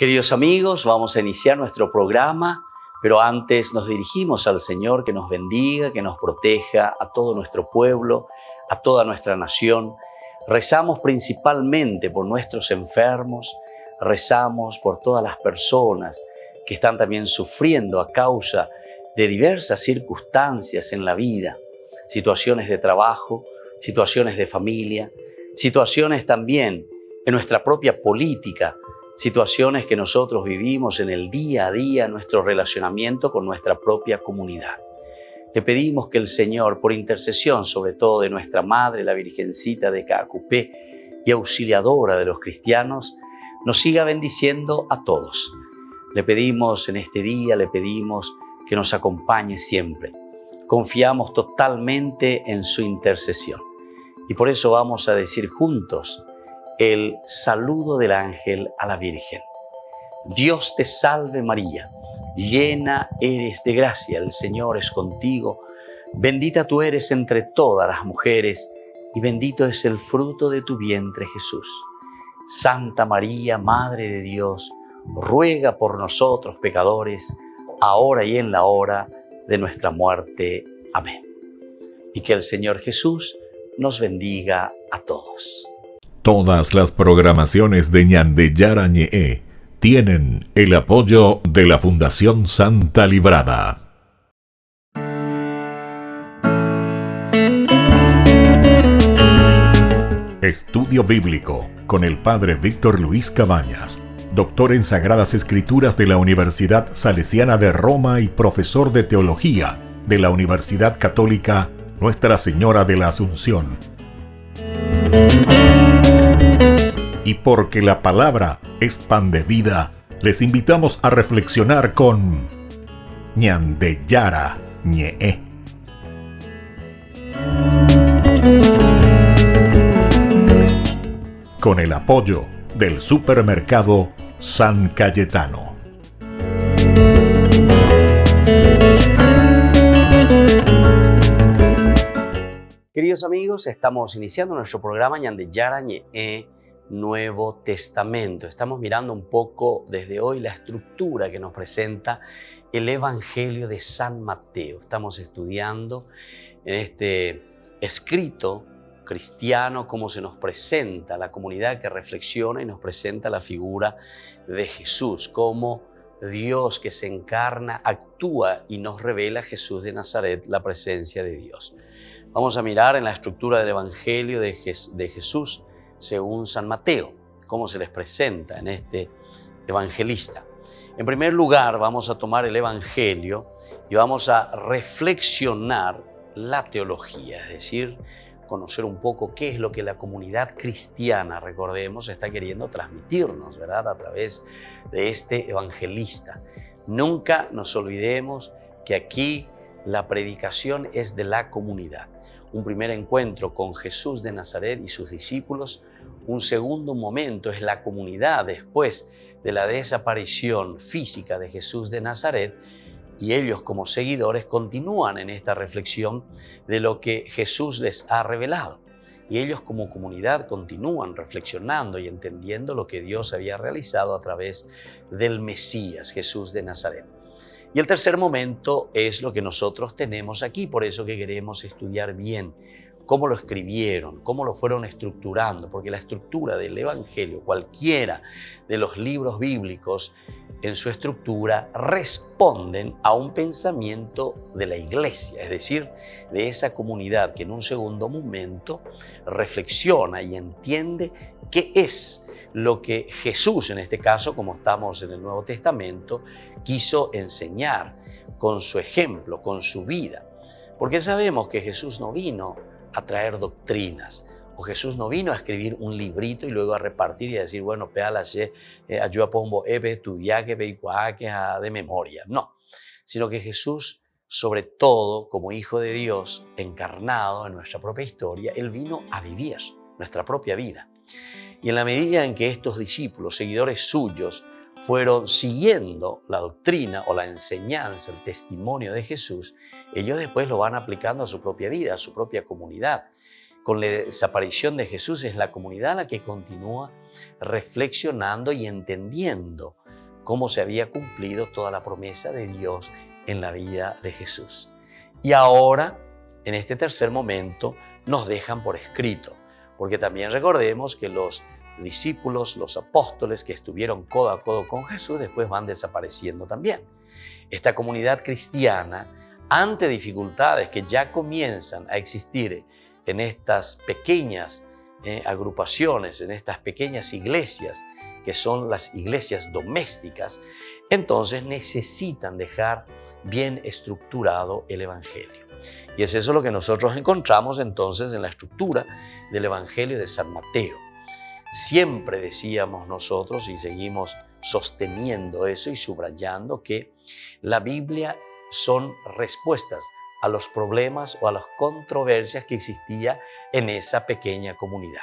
Queridos amigos, vamos a iniciar nuestro programa, pero antes nos dirigimos al Señor que nos bendiga, que nos proteja a todo nuestro pueblo, a toda nuestra nación. Rezamos principalmente por nuestros enfermos, rezamos por todas las personas que están también sufriendo a causa de diversas circunstancias en la vida, situaciones de trabajo, situaciones de familia, situaciones también en nuestra propia política, situaciones que nosotros vivimos en el día a día, nuestro relacionamiento con nuestra propia comunidad. Le pedimos que el Señor, por intercesión sobre todo de nuestra Madre, la Virgencita de Caacupé y auxiliadora de los cristianos, nos siga bendiciendo a todos. Le pedimos en este día, le pedimos que nos acompañe siempre. Confiamos totalmente en su intercesión. Y por eso vamos a decir juntos el saludo del ángel a la Virgen. Dios te salve María, llena eres de gracia, el Señor es contigo. Bendita tú eres entre todas las mujeres y bendito es el fruto de tu vientre Jesús. Santa María, Madre de Dios, ruega por nosotros pecadores, ahora y en la hora de nuestra muerte. Amén. Y que el Señor Jesús nos bendiga a todos. Todas las programaciones de Ñandeyara Ñe'e tienen el apoyo de la Fundación Santa Librada. Estudio Bíblico con el Padre Víctor Luis Cabañas, doctor en Sagradas Escrituras de la Universidad Salesiana de Roma y profesor de Teología de la Universidad Católica Nuestra Señora de la Asunción. Y porque la palabra es pan de vida, les invitamos a reflexionar con Ñandeyara Ñe'e. Con el apoyo del supermercado San Cayetano. Queridos amigos, estamos iniciando nuestro programa Ñandeyara Ñe'e, Nuevo Testamento. Estamos mirando un poco desde hoy la estructura que nos presenta el Evangelio de San Mateo. Estamos estudiando en este escrito cristiano cómo se nos presenta la comunidad que reflexiona y nos presenta la figura de Jesús, cómo Dios que se encarna actúa y nos revela a Jesús de Nazaret, la presencia de Dios. Vamos a mirar en la estructura del Evangelio de Jesús según San Mateo, cómo se les presenta en este evangelista. En primer lugar, vamos a tomar el Evangelio y vamos a reflexionar la teología, es decir, conocer un poco qué es lo que la comunidad cristiana, recordemos, está queriendo transmitirnos, ¿verdad?, a través de este evangelista. Nunca nos olvidemos que aquí la predicación es de la comunidad. Un primer encuentro con Jesús de Nazaret y sus discípulos. Un segundo momento es la comunidad después de la desaparición física de Jesús de Nazaret, y ellos como seguidores continúan en esta reflexión de lo que Jesús les ha revelado. Y ellos como comunidad continúan reflexionando y entendiendo lo que Dios había realizado a través del Mesías, Jesús de Nazaret. Y el tercer momento es lo que nosotros tenemos aquí, por eso que queremos estudiar bien cómo lo escribieron, cómo lo fueron estructurando, porque la estructura del Evangelio, cualquiera de los libros bíblicos, en su estructura responden a un pensamiento de la iglesia, es decir, de esa comunidad que en un segundo momento reflexiona y entiende qué es lo que Jesús, en este caso, como estamos en el Nuevo Testamento, quiso enseñar con su ejemplo, con su vida. Porque sabemos que Jesús no vino a traer doctrinas, o Jesús no vino a escribir un librito y luego a repartir y a decir, bueno, péalase, ayuda pombo, estudiar que de memoria. No, sino que Jesús, sobre todo como Hijo de Dios, encarnado en nuestra propia historia, Él vino a vivir nuestra propia vida. Y en la medida en que estos discípulos, seguidores suyos, fueron siguiendo la doctrina o la enseñanza, el testimonio de Jesús, ellos después lo van aplicando a su propia vida, a su propia comunidad. Con la desaparición de Jesús es la comunidad la que continúa reflexionando y entendiendo cómo se había cumplido toda la promesa de Dios en la vida de Jesús. Y ahora, en este tercer momento, nos dejan por escrito, porque también recordemos que los discípulos, los apóstoles que estuvieron codo a codo con Jesús, después van desapareciendo también. Esta comunidad cristiana, ante dificultades que ya comienzan a existir en estas pequeñas agrupaciones, en estas pequeñas iglesias, que son las iglesias domésticas, entonces necesitan dejar bien estructurado el Evangelio. Y es eso lo que nosotros encontramos entonces en la estructura del Evangelio de San Mateo. Siempre decíamos nosotros y seguimos sosteniendo eso y subrayando que la Biblia son respuestas a los problemas o a las controversias que existía en esa pequeña comunidad.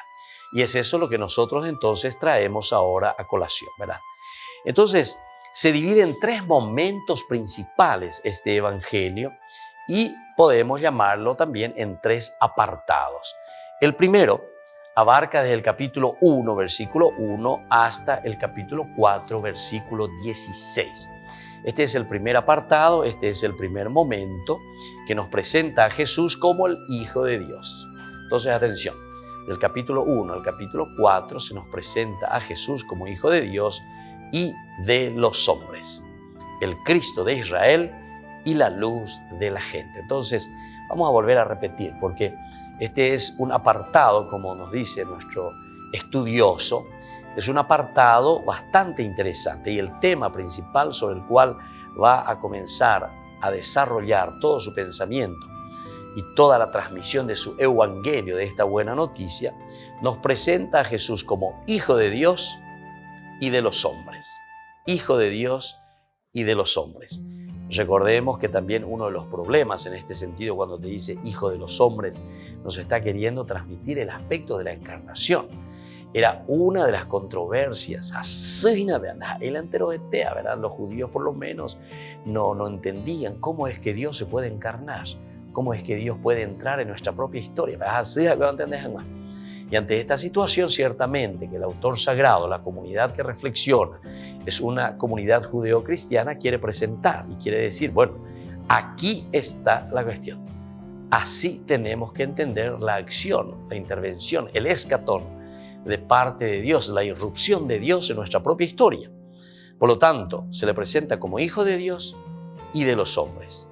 Y es eso lo que nosotros entonces traemos ahora a colación, ¿verdad? Entonces, se divide en tres momentos principales este Evangelio y podemos llamarlo también en tres apartados. El primero abarca desde el capítulo 1, versículo 1, hasta el capítulo 4, versículo 16. Este es el primer apartado, este es el primer momento que nos presenta a Jesús como el Hijo de Dios. Entonces, atención, del capítulo 1 al capítulo 4 se nos presenta a Jesús como Hijo de Dios y de los hombres, el Cristo de Israel y la luz de la gente. Entonces, vamos a volver a repetir, porque este es un apartado, como nos dice nuestro estudioso, es un apartado bastante interesante y el tema principal sobre el cual va a comenzar a desarrollar todo su pensamiento y toda la transmisión de su evangelio, de esta buena noticia, nos presenta a Jesús como Hijo de Dios y de los hombres. Hijo de Dios y de los hombres. Recordemos que también uno de los problemas en este sentido, cuando te dice Hijo de los hombres, nos está queriendo transmitir el aspecto de la encarnación. Era una de las controversias, ¿verdad? Los judíos por lo menos no entendían cómo es que Dios se puede encarnar, cómo es que Dios puede entrar en nuestra propia historia. Y ante esta situación, ciertamente que el autor sagrado, la comunidad que reflexiona, es una comunidad judeocristiana, quiere presentar y quiere decir, bueno, aquí está la cuestión. Así tenemos que entender la acción, la intervención, el escatón de parte de Dios, la irrupción de Dios en nuestra propia historia. Por lo tanto, se le presenta como Hijo de Dios y de los hombres.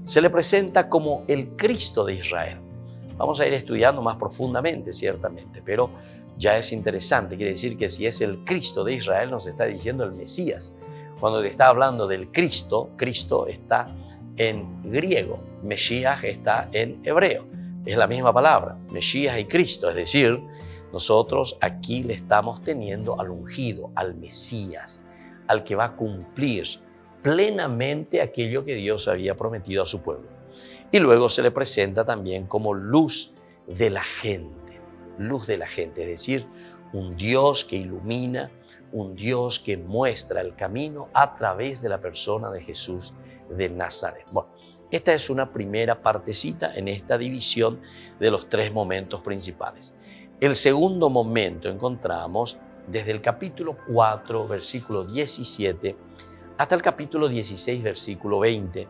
Se le presenta como el Cristo de Israel. Vamos a ir estudiando más profundamente, ciertamente, pero ya es interesante. Quiere decir que si es el Cristo de Israel, nos está diciendo el Mesías. Cuando está hablando del Cristo, Cristo está en griego, Mesías está en hebreo. Es la misma palabra, Mesías y Cristo, es decir, nosotros aquí le estamos teniendo al ungido, al Mesías, al que va a cumplir plenamente aquello que Dios había prometido a su pueblo. Y luego se le presenta también como luz de la gente, es decir, un Dios que ilumina, un Dios que muestra el camino a través de la persona de Jesús de Nazaret. Bueno, esta es una primera partecita en esta división de los tres momentos principales. El segundo momento encontramos desde el capítulo 4, versículo 17, hasta el capítulo 16, versículo 20,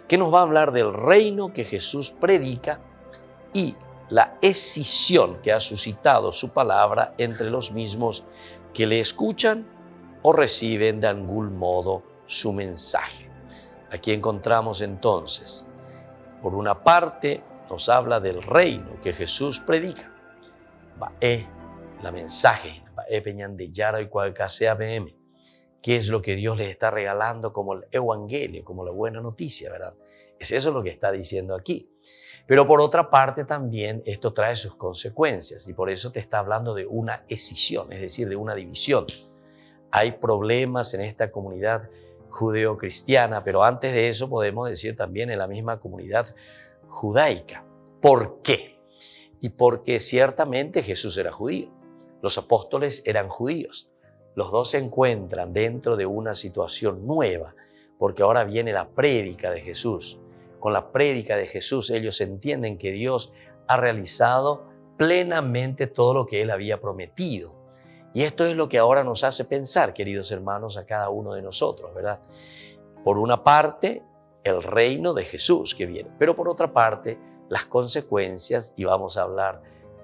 que nos va a hablar del reino que Jesús predica y la escisión que ha suscitado su palabra entre los mismos que le escuchan o reciben de algún modo su mensaje. Aquí encontramos entonces, por una parte, nos habla del reino que Jesús predica. La mensaje, ¿qué es lo que Dios les está regalando como el evangelio, como la buena noticia, verdad? Es eso lo que está diciendo aquí. Pero por otra parte también esto trae sus consecuencias y por eso te está hablando de una escisión, es decir, de una división. Hay problemas en esta comunidad judeo-cristiana, pero antes de eso podemos decir también en la misma comunidad judaica. ¿Por qué? Y porque ciertamente Jesús era judío, los apóstoles eran judíos. Los dos se encuentran dentro de una situación nueva, porque ahora viene la prédica de Jesús. Con la prédica de Jesús ellos entienden que Dios ha realizado plenamente todo lo que Él había prometido. Y esto es lo que ahora nos hace pensar, queridos hermanos, a cada uno de nosotros, ¿verdad? Por una parte, el reino de Jesús que viene, pero por otra parte, las consecuencias, y vamos a hablar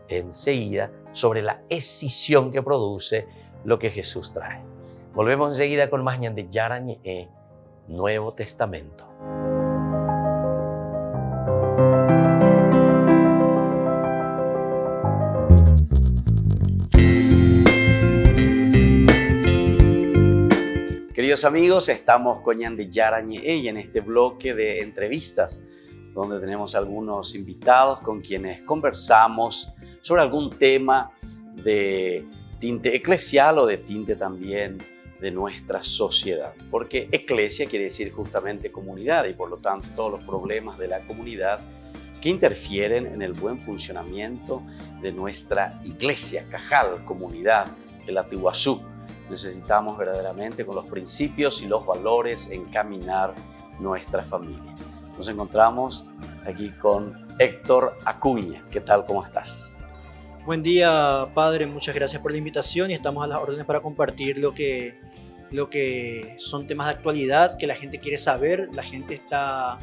enseguida sobre la escisión que produce lo que Jesús trae. Volvemos enseguida con más Ñande Yarañe, Nuevo Testamento. Queridos amigos, estamos con Ñande Yarañe y en este bloque de entrevistas donde tenemos algunos invitados con quienes conversamos sobre algún tema de tinte eclesial o de tinte también de nuestra sociedad. Porque eclesia quiere decir justamente comunidad y por lo tanto todos los problemas de la comunidad que interfieren en el buen funcionamiento de nuestra iglesia, Cajal, comunidad, el Atiguazú. Necesitamos verdaderamente con los principios y los valores encaminar nuestra familia. Nos encontramos aquí con Héctor Acuña. ¿Qué tal? ¿Cómo estás? Buen día, padre. Muchas gracias por la invitación y estamos a las órdenes para compartir lo que son temas de actualidad que la gente quiere saber. La gente está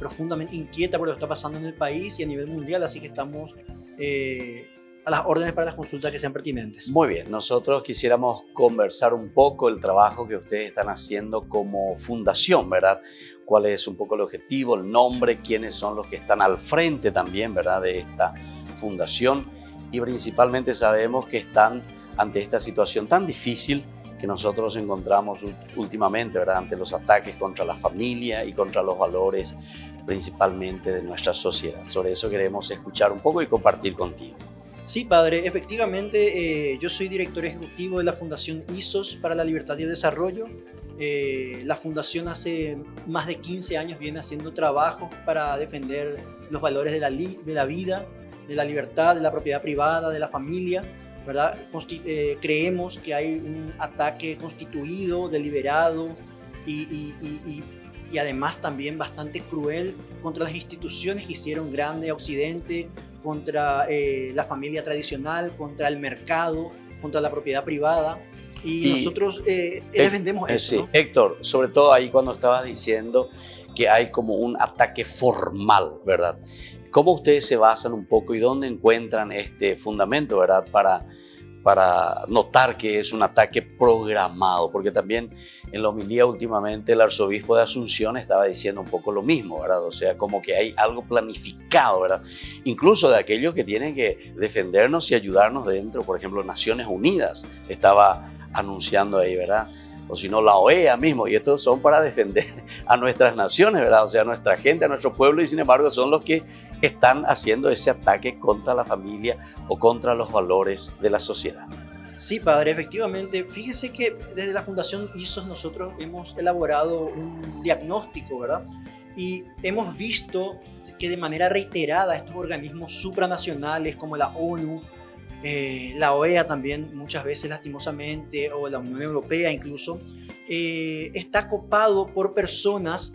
profundamente inquieta por lo que está pasando en el país y a nivel mundial, así que estamos a las órdenes para las consultas que sean pertinentes. Muy bien, nosotros quisiéramos conversar un poco el trabajo que ustedes están haciendo como fundación, ¿verdad? ¿Cuál es un poco el objetivo, el nombre, quiénes son los que están al frente también, ¿verdad?, de esta fundación? Y principalmente sabemos que están ante esta situación tan difícil que nosotros encontramos últimamente, ¿verdad?, ante los ataques contra la familia y contra los valores principalmente de nuestra sociedad. Sobre eso queremos escuchar un poco y compartir contigo. Sí, padre, efectivamente yo soy director ejecutivo de la Fundación ISOS para la Libertad y el Desarrollo. La fundación hace más de 15 años viene haciendo trabajos para defender los valores de la vida, de la libertad, de la propiedad privada, de la familia, ¿verdad? Creemos que hay un ataque constituido, deliberado y además también bastante cruel contra las instituciones que hicieron grande a Occidente, contra la familia tradicional, contra el mercado, contra la propiedad privada. Y nosotros defendemos eso. Sí, ¿no? Héctor, sobre todo ahí cuando estabas diciendo que hay como un ataque formal, ¿verdad? ¿Cómo ustedes se basan un poco y dónde encuentran este fundamento, ¿verdad?, para notar que es un ataque programado? Porque también en la homilía últimamente el arzobispo de Asunción estaba diciendo un poco lo mismo, ¿verdad? O sea, como que hay algo planificado, ¿verdad? Incluso de aquellos que tienen que defendernos y ayudarnos dentro, por ejemplo, Naciones Unidas estaba anunciando ahí, ¿verdad? O si no, la OEA mismo, y estos son para defender a nuestras naciones, ¿verdad? O sea, a nuestra gente, a nuestro pueblo, y sin embargo son los que están haciendo ese ataque contra la familia o contra los valores de la sociedad. Sí, padre, efectivamente. Fíjese que desde la Fundación ISOS nosotros hemos elaborado un diagnóstico, ¿verdad? Y hemos visto que de manera reiterada estos organismos supranacionales como la ONU, la OEA también muchas veces lastimosamente, o la Unión Europea incluso, está copado por personas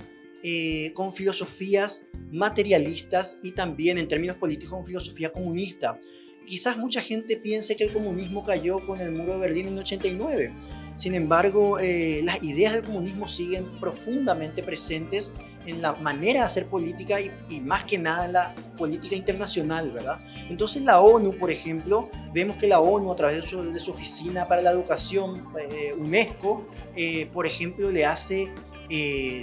con filosofías materialistas y también en términos políticos con filosofía comunista. Quizás mucha gente piense que el comunismo cayó con el muro de Berlín en el 89. Sin embargo, las ideas del comunismo siguen profundamente presentes en la manera de hacer política y más que nada en la política internacional, ¿verdad? Entonces la ONU, por ejemplo, vemos que la ONU a través de su Oficina para la Educación, UNESCO, por ejemplo, le hace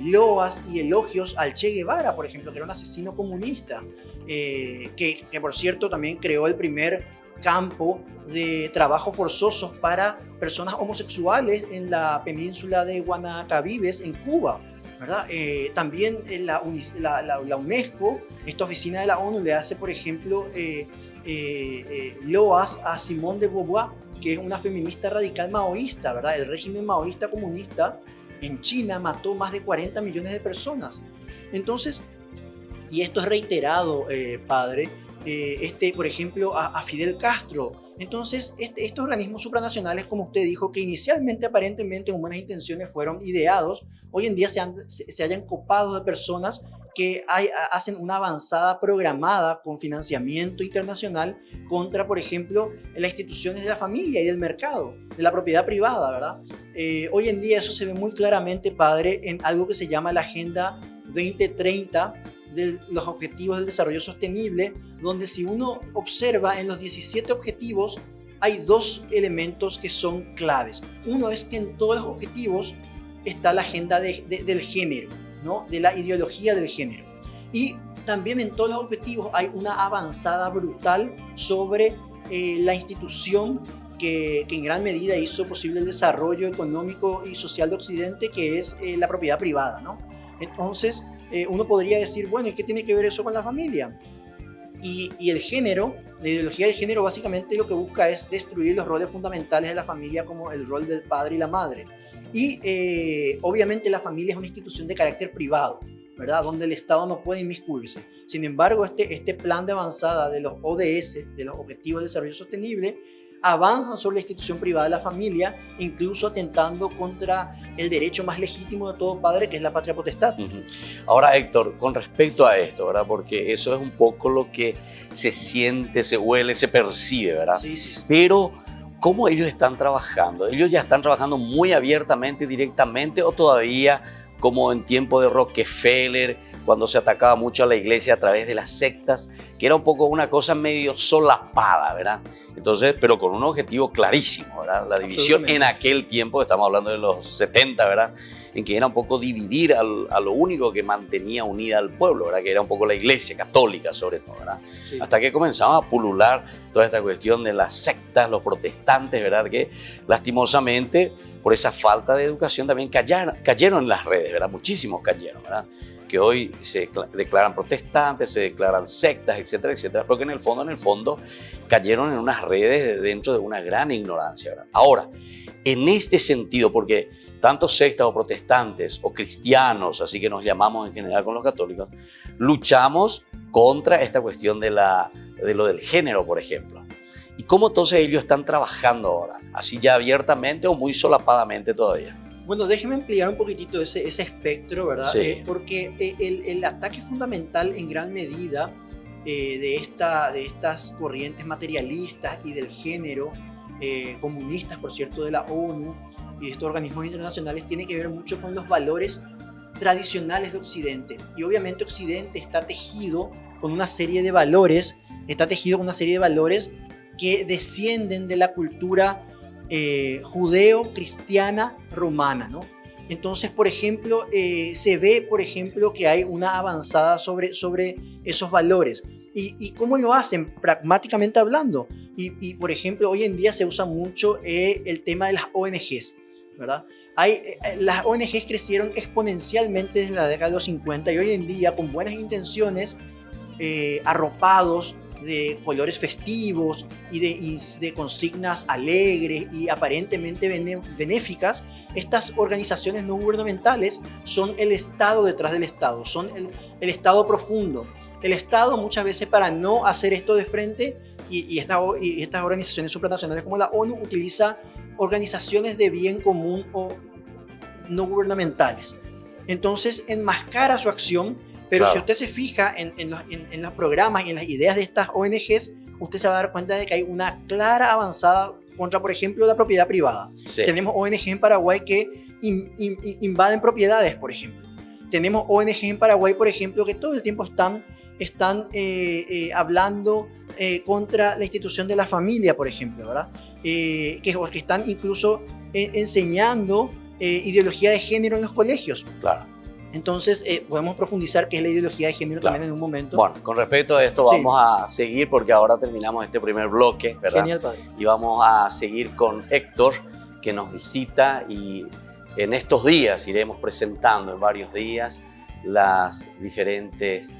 loas y elogios al Che Guevara, por ejemplo, que era un asesino comunista, que por cierto también creó el primer campo de trabajo forzosos para personas homosexuales en la península de Guanacabibes, en Cuba, ¿verdad? También la UNESCO, esta oficina de la ONU, le hace, por ejemplo, loas a Simone de Beauvoir, que es una feminista radical maoísta, ¿verdad? El régimen maoísta comunista en China mató más de 40 millones de personas. Entonces, y esto es reiterado, padre, por ejemplo, a Fidel Castro. Entonces, estos organismos supranacionales, como usted dijo, que inicialmente aparentemente con buenas intenciones fueron ideados, hoy en día se hayan copado de personas que hacen una avanzada programada con financiamiento internacional contra, por ejemplo, las instituciones de la familia y del mercado, de la propiedad privada, ¿verdad? Hoy en día eso se ve muy claramente, padre, en algo que se llama la Agenda 2030, de los objetivos del desarrollo sostenible, donde si uno observa en los 17 objetivos hay dos elementos que son claves. Uno es que en todos los objetivos está la agenda del género, ¿no? De la ideología del género. Y también en todos los objetivos hay una avanzada brutal sobre la institución que en gran medida hizo posible el desarrollo económico y social de Occidente, que es la propiedad privada, ¿no? Entonces, uno podría decir, bueno, ¿y qué tiene que ver eso con la familia? Y el género, la ideología del género básicamente lo que busca es destruir los roles fundamentales de la familia, como el rol del padre y la madre. Y obviamente la familia es una institución de carácter privado, ¿verdad? Donde el Estado no puede inmiscuirse. Sin embargo, este plan de avanzada de los ODS, de los Objetivos de Desarrollo Sostenible, avanzan sobre la institución privada de la familia, incluso atentando contra el derecho más legítimo de todo padre, que es la patria potestad. Ahora, Héctor, con respecto a esto, ¿verdad? Porque eso es un poco lo que se siente, se huele, se percibe, ¿verdad? Sí, sí, sí. Pero, ¿cómo ellos están trabajando? ¿Ellos ya están trabajando muy abiertamente, directamente, o todavía, como en tiempo de Rockefeller, cuando se atacaba mucho a la iglesia a través de las sectas, que era un poco una cosa medio solapada, ¿verdad? Entonces, pero con un objetivo clarísimo, ¿verdad? La división en aquel tiempo, estamos hablando de los 70, ¿verdad? En que era un poco dividir a lo único que mantenía unida al pueblo, ¿verdad? Que era un poco la iglesia católica, sobre todo, ¿verdad? Sí. Hasta que comenzaba a pulular toda esta cuestión de las sectas, los protestantes, ¿verdad? Que lastimosamente, por esa falta de educación también cayeron en las redes, ¿verdad? Muchísimos cayeron, ¿verdad? Que hoy se declaran protestantes, se declaran sectas, etcétera, etcétera, porque en el fondo cayeron en unas redes dentro de una gran ignorancia, ¿verdad? Ahora, en este sentido, porque tanto sectas o protestantes o cristianos, así que nos llamamos en general con los católicos, luchamos contra esta cuestión de lo del género, por ejemplo. ¿Y cómo entonces ellos están trabajando ahora? ¿Así ya abiertamente o muy solapadamente todavía? Bueno, déjeme ampliar un poquitito ese espectro, ¿verdad? Sí. Porque el ataque fundamental en gran medida de estas corrientes materialistas y del género, comunistas, por cierto, de la ONU y de estos organismos internacionales, tiene que ver mucho con los valores tradicionales de Occidente. Y obviamente Occidente está tejido con una serie de valores, que descienden de la cultura judeo-cristiana romana, ¿no? Entonces, por ejemplo, se ve, por ejemplo, que hay una avanzada sobre esos valores. ¿Y cómo lo hacen? Pragmáticamente hablando. Y, por ejemplo, hoy en día se usa mucho el tema de las ONGs, ¿verdad? Las ONGs crecieron exponencialmente desde la década de los 50 y hoy en día, con buenas intenciones, arropados de colores festivos y de consignas alegres y aparentemente benéficas, estas organizaciones no gubernamentales son el Estado detrás del Estado, son el Estado profundo. El Estado muchas veces, para no hacer esto de frente, y estas organizaciones supranacionales como la ONU, utiliza organizaciones de bien común o no gubernamentales. Entonces enmascara su acción. Pero claro, si usted se fija en los programas y en las ideas de estas ONGs, usted se va a dar cuenta de que hay una clara avanzada contra, por ejemplo, la propiedad privada. Sí. Tenemos ONGs en Paraguay que invaden propiedades, por ejemplo. Tenemos ONGs en Paraguay, por ejemplo, que todo el tiempo están hablando contra la institución de la familia, por ejemplo, ¿verdad? Que están incluso enseñando ideología de género en los colegios. Claro. Entonces, podemos profundizar qué es la ideología de género, claro, también en un momento. Bueno, con respecto a esto vamos a seguir, porque ahora terminamos este primer bloque, ¿verdad? Genial, padre. Y vamos a seguir con Héctor, que nos visita, y en estos días iremos presentando, en varios días, las diferentes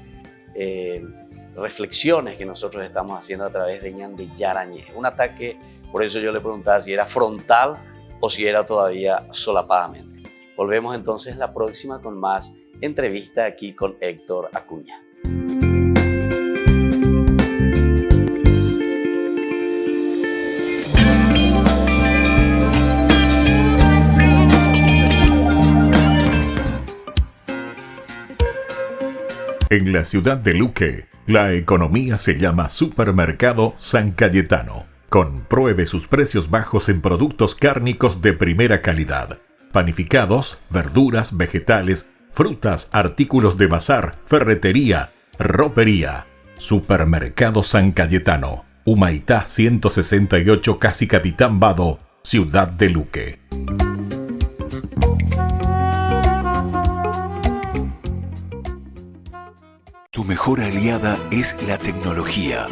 reflexiones que nosotros estamos haciendo a través de Ñande Yarañé. Un ataque, por eso yo le preguntaba si era frontal o si era todavía solapadamente. Volvemos entonces la próxima con más entrevista aquí con Héctor Acuña. En la ciudad de Luque, la economía se llama Supermercado San Cayetano. Compruebe sus precios bajos en productos cárnicos de primera calidad. Panificados, verduras, vegetales, frutas, artículos de bazar, ferretería, ropería. Supermercado San Cayetano, Humaitá 168, Casi Capitán Vado, ciudad de Luque. Tu mejor aliada es la tecnología.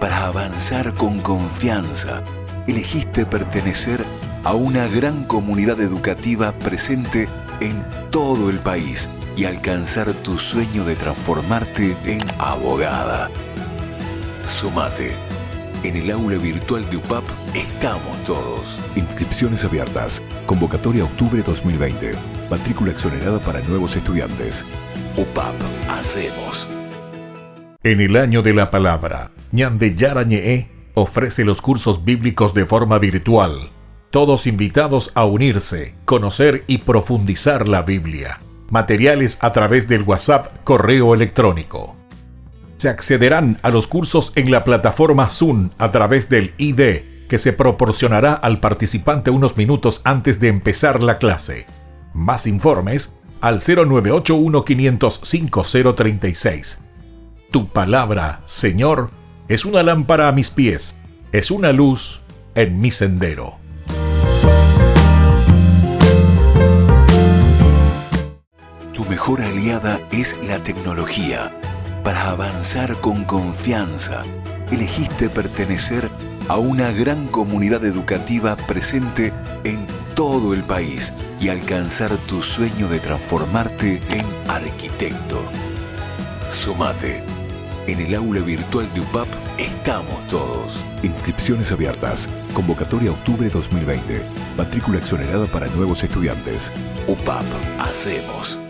Para avanzar con confianza, elegiste pertenecer a una gran comunidad educativa presente en todo el país y alcanzar tu sueño de transformarte en abogada. Sumate. En el aula virtual de UPAP estamos todos. Inscripciones abiertas. Convocatoria octubre 2020. Matrícula exonerada para nuevos estudiantes. UPAP. Hacemos. En el año de la palabra, Ñande Yarañe ofrece los cursos bíblicos de forma virtual. Todos invitados a unirse, conocer y profundizar la Biblia. Materiales a través del WhatsApp, correo electrónico. Se accederán a los cursos en la plataforma Zoom a través del ID, que se proporcionará al participante unos minutos antes de empezar la clase. Más informes al 0981 505 036. Tu palabra, Señor, es una lámpara a mis pies, es una luz en mi sendero. Tu mejor aliada es la tecnología. Para avanzar con confianza, elegiste pertenecer a una gran comunidad educativa presente en todo el país y alcanzar tu sueño de transformarte en arquitecto. Sumate. En el aula virtual de UPAP estamos todos. Inscripciones abiertas. Convocatoria octubre 2020. Matrícula exonerada para nuevos estudiantes. UPAP. Hacemos.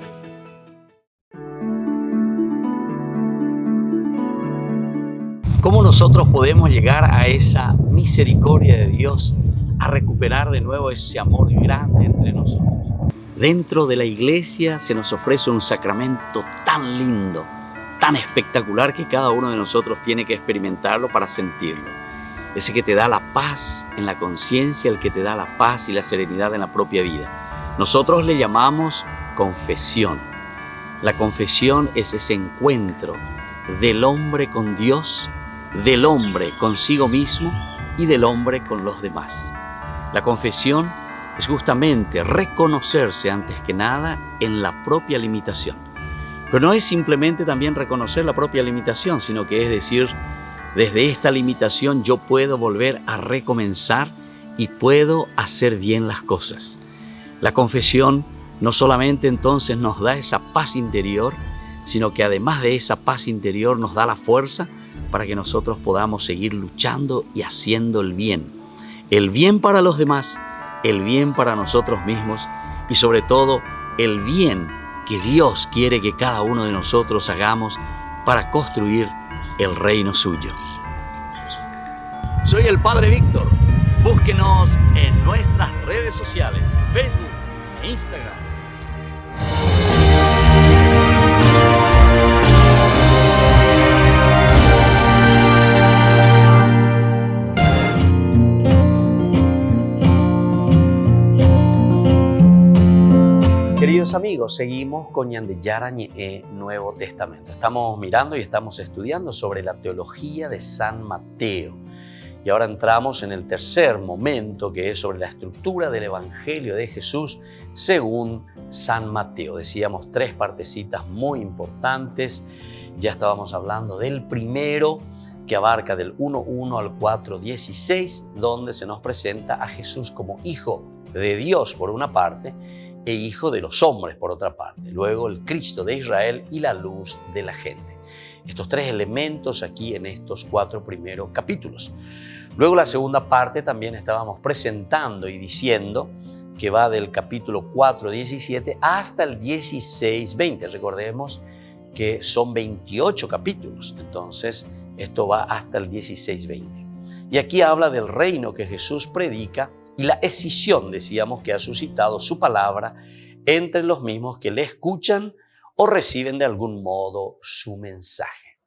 ¿Cómo nosotros podemos llegar a esa misericordia de Dios, a recuperar de nuevo ese amor grande entre nosotros? Dentro de la iglesia se nos ofrece un sacramento tan lindo, tan espectacular, que cada uno de nosotros tiene que experimentarlo para sentirlo. Ese que te da la paz en la conciencia, el que te da la paz y la serenidad en la propia vida. Nosotros le llamamos confesión. La confesión es ese encuentro del hombre con Dios, del hombre consigo mismo y del hombre con los demás. La confesión es justamente reconocerse antes que nada en la propia limitación. Pero no es simplemente también reconocer la propia limitación, sino que es decir, desde esta limitación yo puedo volver a recomenzar y puedo hacer bien las cosas. La confesión no solamente entonces nos da esa paz interior, sino que además de esa paz interior nos da la fuerza para que nosotros podamos seguir luchando y haciendo el bien. El bien para los demás, el bien para nosotros mismos y sobre todo el bien que Dios quiere que cada uno de nosotros hagamos para construir el reino suyo. Soy el Padre Víctor. Búsquenos en nuestras redes sociales, Facebook e Instagram. Queridos amigos, seguimos con Ñande Yarañe Nuevo Testamento. Estamos mirando y estamos estudiando sobre la teología de San Mateo. Y ahora entramos en el tercer momento, que es sobre la estructura del Evangelio de Jesús según San Mateo. Decíamos 3 partecitas muy importantes. Ya estábamos hablando del primero, que abarca del 1:1 al 4:16, donde se nos presenta a Jesús como Hijo de Dios por una parte e Hijo de los hombres por otra parte. Luego el Cristo de Israel y la luz de la gente. Estos 3 elementos aquí en estos 4 primeros capítulos. Luego la segunda parte también estábamos presentando y diciendo que va del capítulo 4:17 hasta el 16:20. Recordemos que son 28 capítulos, entonces esto va hasta el 16:20. Y aquí habla del reino que Jesús predica y la escisión, decíamos, que ha suscitado su palabra entre los mismos que le escuchan o reciben de algún modo su mensaje.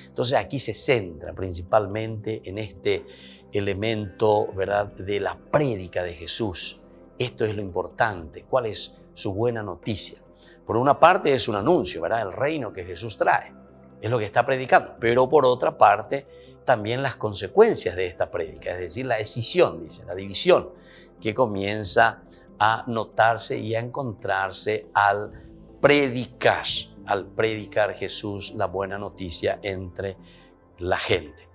Entonces aquí se centra principalmente en este elemento, ¿verdad?, de la prédica de Jesús. Esto es lo importante. ¿Cuál es su buena noticia? Por una parte es un anuncio, ¿verdad?, el reino que Jesús trae. Es lo que está predicando. Pero por otra parte, también las consecuencias de esta prédica, es decir, la escisión, dice, la división, que comienza a notarse y a encontrarse al predicar Jesús la buena noticia entre la gente.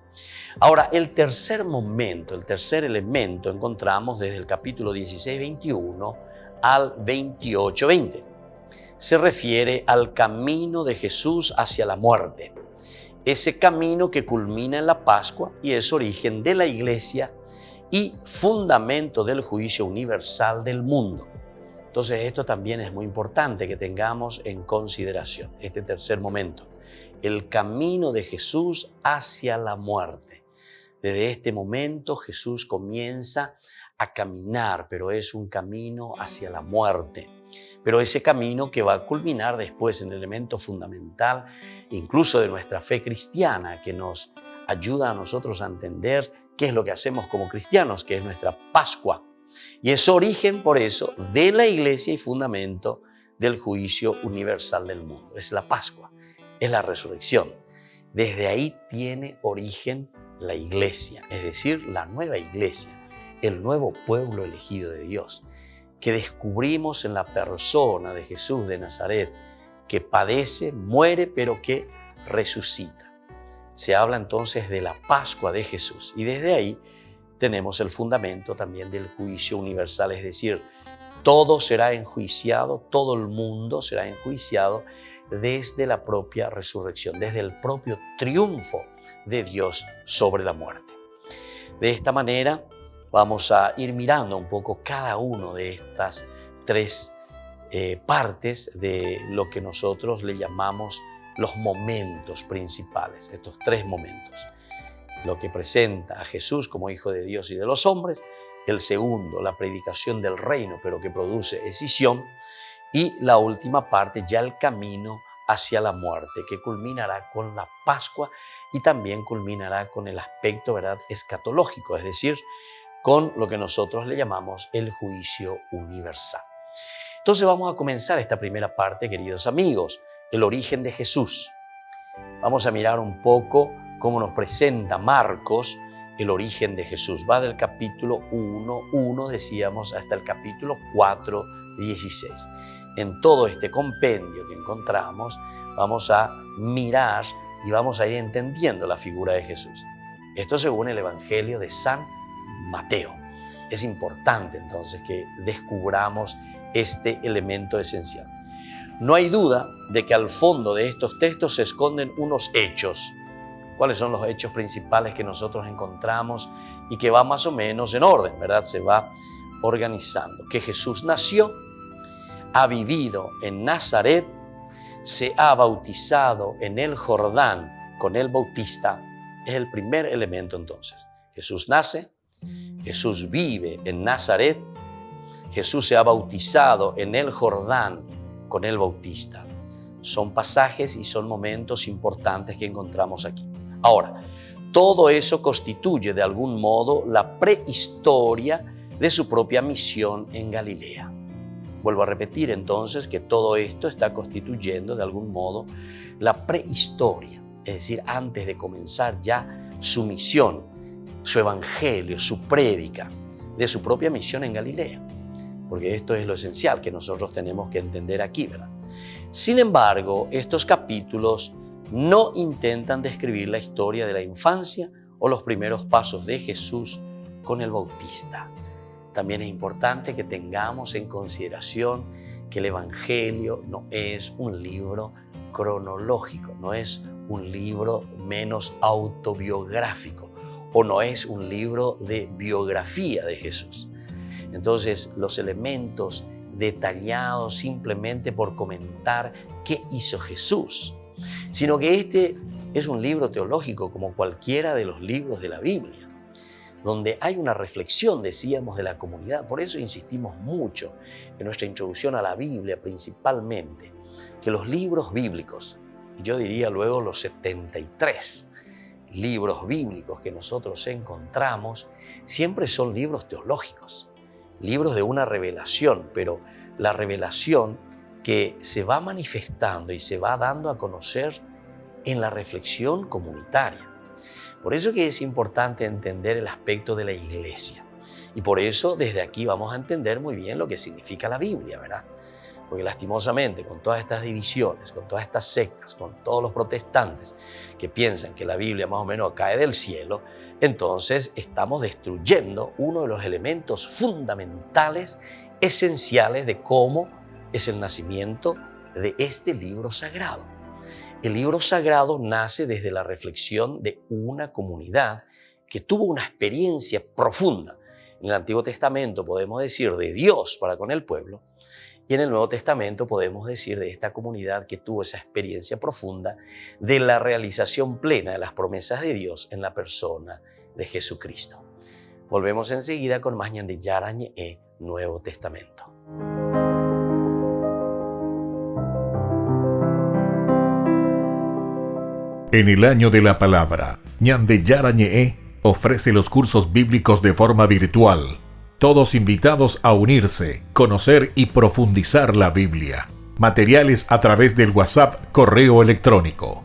Ahora, el tercer momento, el tercer elemento, encontramos desde el capítulo 16:21 al 28:20. Se refiere al camino de Jesús hacia la muerte. Ese camino que culmina en la Pascua y es origen de la Iglesia y fundamento del juicio universal del mundo. Entonces, esto también es muy importante que tengamos en consideración, este tercer momento, el camino de Jesús hacia la muerte. Desde este momento Jesús comienza a caminar, pero es un camino hacia la muerte. Pero ese camino que va a culminar después en el elemento fundamental, incluso de nuestra fe cristiana, que nos ayuda a nosotros a entender qué es lo que hacemos como cristianos, que es nuestra Pascua. Y es origen, por eso, de la Iglesia y fundamento del juicio universal del mundo. Es la Pascua, es la resurrección. Desde ahí tiene origen la Iglesia, es decir, la nueva Iglesia, el nuevo pueblo elegido de Dios, que descubrimos en la persona de Jesús de Nazaret, que padece, muere, pero que resucita. Se habla entonces de la Pascua de Jesús y desde ahí tenemos el fundamento también del juicio universal, es decir, todo será enjuiciado, todo el mundo será enjuiciado desde la propia resurrección, desde el propio triunfo de Dios sobre la muerte. De esta manera vamos a ir mirando un poco cada uno de estas tres partes de lo que nosotros le llamamos los momentos principales, estos tres momentos. Lo que presenta a Jesús como Hijo de Dios y de los hombres. El segundo, la predicación del reino, pero que produce escisión. Y la última parte, ya el camino hacia la muerte, que culminará con la Pascua y también culminará con el aspecto, ¿verdad?, escatológico, es decir, con lo que nosotros le llamamos el juicio universal. Entonces vamos a comenzar esta primera parte, queridos amigos, el origen de Jesús. Vamos a mirar un poco cómo nos presenta Marcos el origen de Jesús. Va del capítulo 1, decíamos, hasta el capítulo 4, 16. En todo este compendio que encontramos, vamos a mirar y vamos a ir entendiendo la figura de Jesús. Esto según el Evangelio de San Mateo. Es importante entonces que descubramos este elemento esencial. No hay duda de que al fondo de estos textos se esconden unos hechos. ¿Cuáles son los hechos principales que nosotros encontramos y que va más o menos en orden, ¿verdad? Se va organizando. Que Jesús nació, ha vivido en Nazaret, se ha bautizado en el Jordán con el Bautista. Es el primer elemento entonces. Jesús nace, Jesús vive en Nazaret, Jesús se ha bautizado en el Jordán con el Bautista. Son pasajes y son momentos importantes que encontramos aquí. Ahora, todo eso constituye de algún modo la prehistoria de su propia misión en Galilea. Vuelvo a repetir entonces que todo esto está constituyendo de algún modo la prehistoria, es decir, antes de comenzar ya su misión, su evangelio, su prédica de su propia misión en Galilea. Porque esto es lo esencial que nosotros tenemos que entender aquí, ¿verdad? Sin embargo, estos capítulos no intentan describir la historia de la infancia o los primeros pasos de Jesús con el Bautista. También es importante que tengamos en consideración que el Evangelio no es un libro cronológico, no es un libro menos autobiográfico o no es un libro de biografía de Jesús. Entonces, los elementos detallados simplemente por comentar qué hizo Jesús, sino que este es un libro teológico como cualquiera de los libros de la Biblia. donde hay una reflexión, decíamos, de la comunidad. Por eso insistimos mucho en nuestra introducción a la Biblia principalmente, que los libros bíblicos, y yo diría luego los 73 libros bíblicos que nosotros encontramos, siempre son libros teológicos, libros de una revelación, pero la revelación que se va manifestando y se va dando a conocer en la reflexión comunitaria. Por eso que es importante entender el aspecto de la iglesia. Y por eso desde aquí vamos a entender muy bien lo que significa la Biblia, ¿verdad? Porque lastimosamente con todas estas divisiones, con todas estas sectas, con todos los protestantes que piensan que la Biblia más o menos cae del cielo, entonces estamos destruyendo uno de los elementos fundamentales, esenciales de cómo es el nacimiento de este libro sagrado. El libro sagrado nace desde la reflexión de una comunidad que tuvo una experiencia profunda. En el Antiguo Testamento podemos decir de Dios para con el pueblo, y en el Nuevo Testamento podemos decir de esta comunidad que tuvo esa experiencia profunda de la realización plena de las promesas de Dios en la persona de Jesucristo. Volvemos enseguida con más Ñande Yarañe Nuevo Testamento. En el año de la palabra, Ñande Yarañe ofrece los cursos bíblicos de forma virtual. Todos invitados a unirse, conocer y profundizar la Biblia. Materiales a través del WhatsApp, correo electrónico.